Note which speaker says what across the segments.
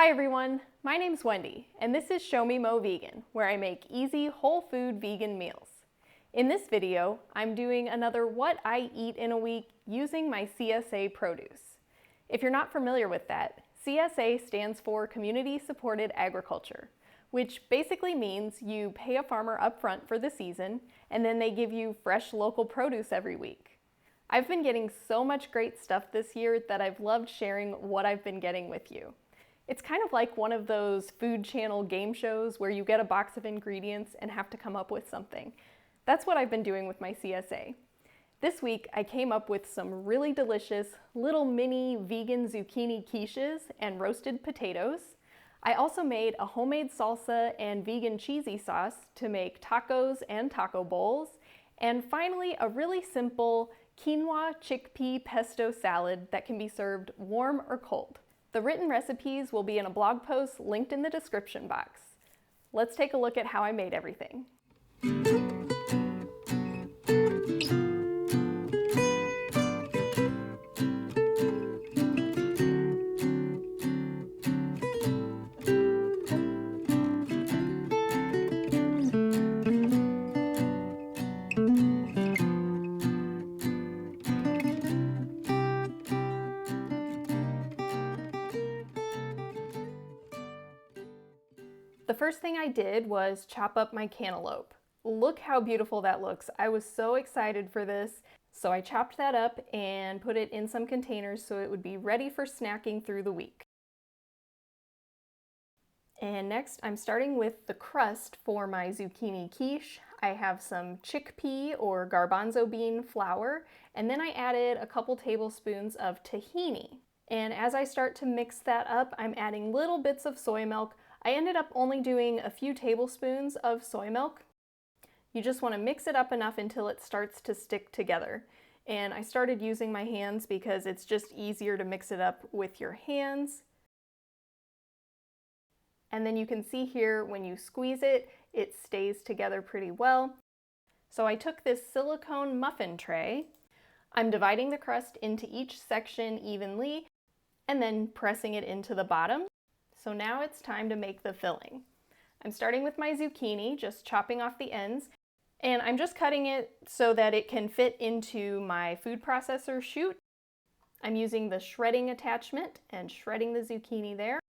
Speaker 1: Hi everyone, my name's Wendy, and this is Show Me Mo Vegan, where I make easy, whole food vegan meals. In this video, I'm doing another What I Eat in a Week using my CSA produce. If you're not familiar with that, CSA stands for Community Supported Agriculture, which basically means you pay a farmer upfront for the season, and then they give you fresh local produce every week. I've been getting so much great stuff this year that I've loved sharing what I've been getting with you. It's kind of like one of those Food Channel game shows where you get a box of ingredients and have to come up with something. That's what I've been doing with my CSA. This week, I came up with some really delicious little mini vegan zucchini quiches and roasted potatoes. I also made a homemade salsa and vegan cheesy sauce to make tacos and taco bowls. And finally, a really simple quinoa chickpea pesto salad that can be served warm or cold. The written recipes will be in a blog post linked in the description box. Let's take a look at how I made everything. The first thing I did was chop up my cantaloupe. Look how beautiful that looks. I was so excited for this. So I chopped that up and put it in some containers so it would be ready for snacking through the week. And next I'm starting with the crust for my zucchini quiche. I have some chickpea or garbanzo bean flour, and then I added a couple tablespoons of tahini. And as I start to mix that up, I'm adding little bits of soy milk. I ended up only doing a few tablespoons of soy milk. You just want to mix it up enough until it starts to stick together. And I started using my hands because it's just easier to mix it up with your hands. And then you can see here when you squeeze it, it stays together pretty well. So I took this silicone muffin tray. I'm dividing the crust into each section evenly and then pressing it into the bottom. So now it's time to make the filling. I'm starting with my zucchini, just chopping off the ends, and I'm just cutting it so that it can fit into my food processor chute. I'm using the shredding attachment and shredding the zucchini there.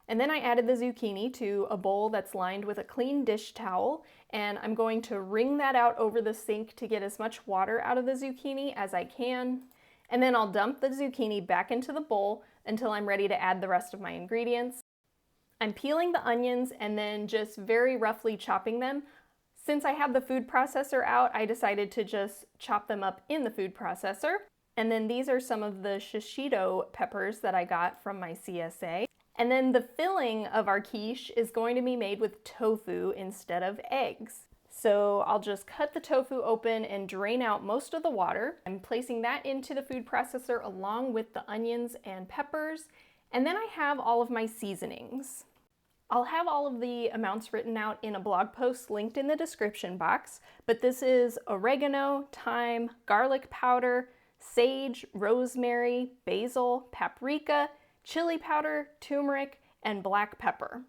Speaker 1: And then I added the zucchini to a bowl that's lined with a clean dish towel, and I'm going to wring that out over the sink to get as much water out of the zucchini as I can. And then I'll dump the zucchini back into the bowl until I'm ready to add the rest of my ingredients. I'm peeling the onions and then just very roughly chopping them. Since I have the food processor out, I decided to just chop them up in the food processor. And then these are some of the shishito peppers that I got from my CSA. And then the filling of our quiche is going to be made with tofu instead of eggs. So I'll just cut the tofu open and drain out most of the water. I'm placing that into the food processor along with the onions and peppers. And then I have all of my seasonings. I'll have all of the amounts written out in a blog post linked in the description box, but this is oregano, thyme, garlic powder, sage, rosemary, basil, paprika, chili powder, turmeric, and black pepper.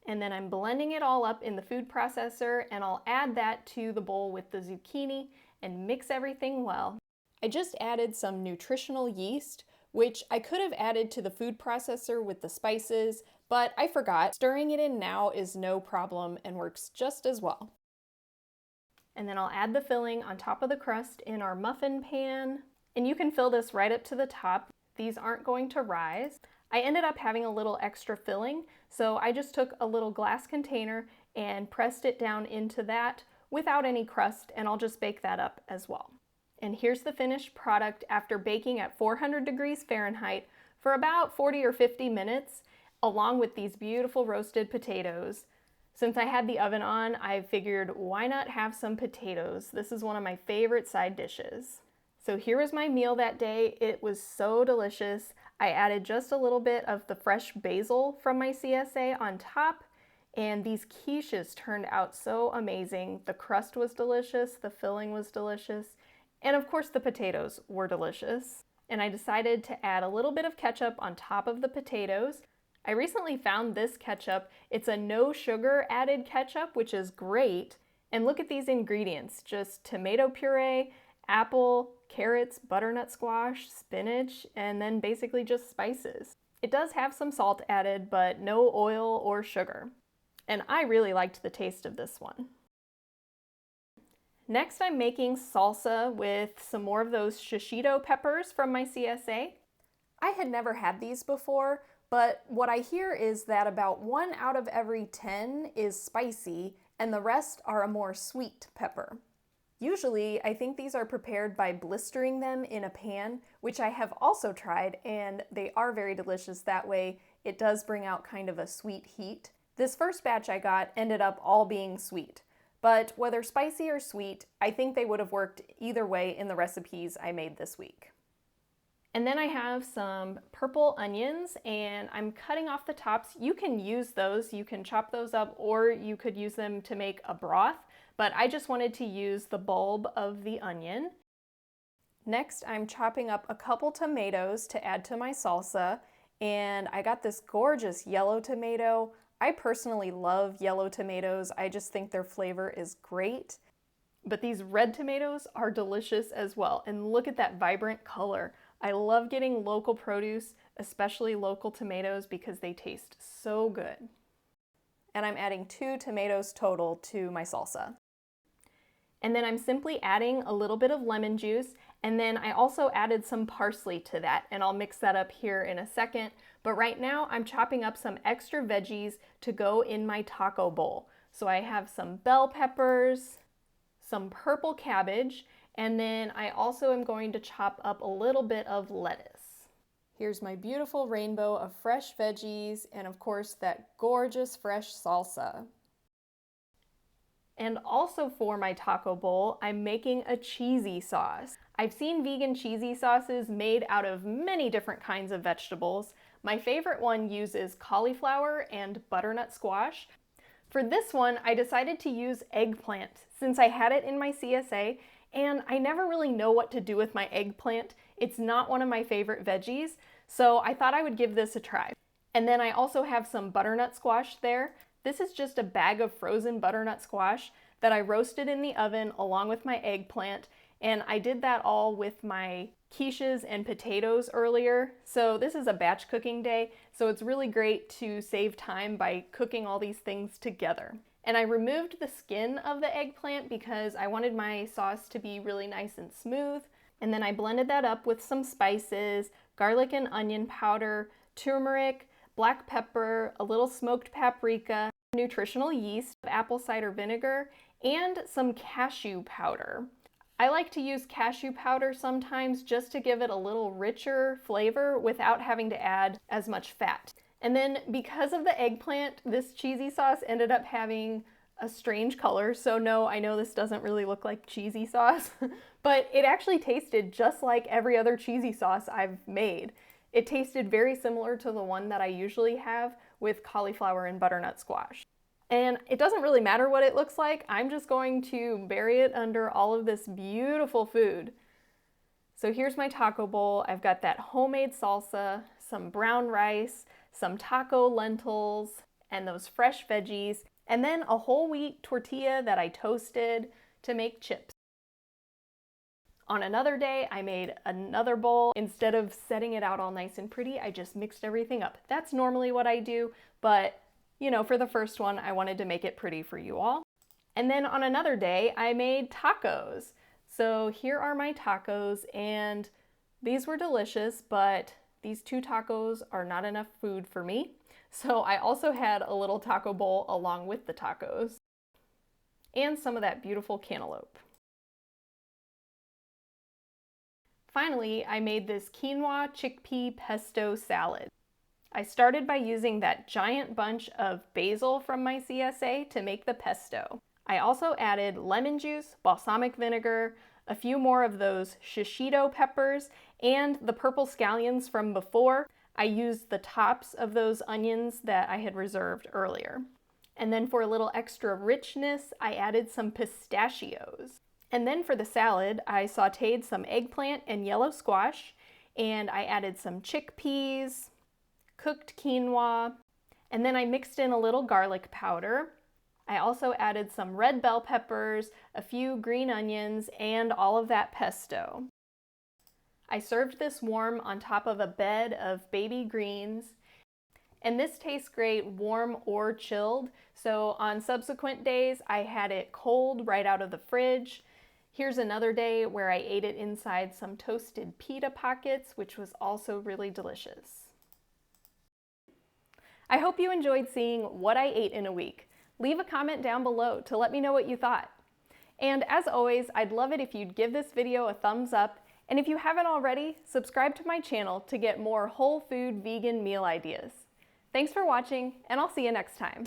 Speaker 1: And then I'm blending it all up in the food processor, and I'll add that to the bowl with the zucchini and mix everything well. I just added some nutritional yeast, which I could have added to the food processor with the spices, but I forgot. Stirring it in now is no problem and works just as well. And then I'll add the filling on top of the crust in our muffin pan, and you can fill this right up to the top. These aren't going to rise. I ended up having a little extra filling, so I just took a little glass container and pressed it down into that without any crust, and I'll just bake that up as well. And here's the finished product after baking at 400 degrees Fahrenheit for about 40 or 50 minutes, along with these beautiful roasted potatoes. Since I had the oven on, I figured why not have some potatoes? This is one of my favorite side dishes. So here was my meal that day. It was so delicious. I added just a little bit of the fresh basil from my CSA on top, and these quiches turned out so amazing. The crust was delicious, the filling was delicious, and of course the potatoes were delicious. And I decided to add a little bit of ketchup on top of the potatoes. I recently found this ketchup. It's a no sugar added ketchup, which is great. And look at these ingredients, just tomato puree, apple, carrots, butternut squash, spinach, and then basically just spices. It does have some salt added, but no oil or sugar. And I really liked the taste of this one. Next, I'm making salsa with some more of those shishito peppers from my CSA. I had never had these before, but what I hear is that about 1 out of every 10 is spicy, and the rest are a more sweet pepper. Usually, I think these are prepared by blistering them in a pan, which I have also tried, and they are very delicious that way. It does bring out kind of a sweet heat. This first batch I got ended up all being sweet, but whether spicy or sweet, I think they would have worked either way in the recipes I made this week. And then I have some purple onions, and I'm cutting off the tops. You can use those, you can chop those up, or you could use them to make a broth, but I just wanted to use the bulb of the onion. Next, I'm chopping up a couple tomatoes to add to my salsa, and I got this gorgeous yellow tomato. I personally love yellow tomatoes. I just think their flavor is great. But these red tomatoes are delicious as well, and look at that vibrant color. I love getting local produce, especially local tomatoes, because they taste so good. And I'm adding 2 tomatoes total to my salsa. And then I'm simply adding a little bit of lemon juice, and then I also added some parsley to that, and I'll mix that up here in a second. But right now I'm chopping up some extra veggies to go in my taco bowl. So I have some bell peppers, some purple cabbage, and then I also am going to chop up a little bit of lettuce. Here's my beautiful rainbow of fresh veggies, and of course that gorgeous fresh salsa. And also for my taco bowl, I'm making a cheesy sauce. I've seen vegan cheesy sauces made out of many different kinds of vegetables. My favorite one uses cauliflower and butternut squash. For this one, I decided to use eggplant since I had it in my CSA, and I never really know what to do with my eggplant. It's not one of my favorite veggies, so I thought I would give this a try. And then I also have some butternut squash there. This is just a bag of frozen butternut squash that I roasted in the oven along with my eggplant, and I did that all with my quiches and potatoes earlier. So this is a batch cooking day, so it's really great to save time by cooking all these things together. And I removed the skin of the eggplant because I wanted my sauce to be really nice and smooth. And then I blended that up with some spices, garlic and onion powder, turmeric, black pepper, a little smoked paprika, nutritional yeast, apple cider vinegar, and some cashew powder. I like to use cashew powder sometimes just to give it a little richer flavor without having to add as much fat. And then because of the eggplant, this cheesy sauce ended up having a strange color. So no, I know this doesn't really look like cheesy sauce, but it actually tasted just like every other cheesy sauce I've made. It tasted very similar to the one that I usually have with cauliflower and butternut squash. And it doesn't really matter what it looks like. I'm just going to bury it under all of this beautiful food. So here's my taco bowl. I've got that homemade salsa, some brown rice, some taco lentils, and those fresh veggies, and then a whole wheat tortilla that I toasted to make chips. On another day, I made another bowl. Instead of setting it out all nice and pretty, I just mixed everything up. That's normally what I do, but you know, for the first one, I wanted to make it pretty for you all. And then on another day, I made tacos. So here are my tacos, and these were delicious, but these 2 tacos are not enough food for me. So I also had a little taco bowl along with the tacos and some of that beautiful cantaloupe. Finally, I made this quinoa chickpea pesto salad. I started by using that giant bunch of basil from my CSA to make the pesto. I also added lemon juice, balsamic vinegar, a few more of those shishito peppers, and the purple scallions from before. I used the tops of those onions that I had reserved earlier. And then for a little extra richness, I added some pistachios. And then for the salad, I sauteed some eggplant and yellow squash, and I added some chickpeas, cooked quinoa, and then I mixed in a little garlic powder. I also added some red bell peppers, a few green onions, and all of that pesto. I served this warm on top of a bed of baby greens, and this tastes great warm or chilled, so on subsequent days I had it cold right out of the fridge. Here's another day where I ate it inside some toasted pita pockets, which was also really delicious. I hope you enjoyed seeing what I ate in a week. Leave a comment down below to let me know what you thought. And as always, I'd love it if you'd give this video a thumbs up, and if you haven't already, subscribe to my channel to get more whole food vegan meal ideas. Thanks for watching, and I'll see you next time.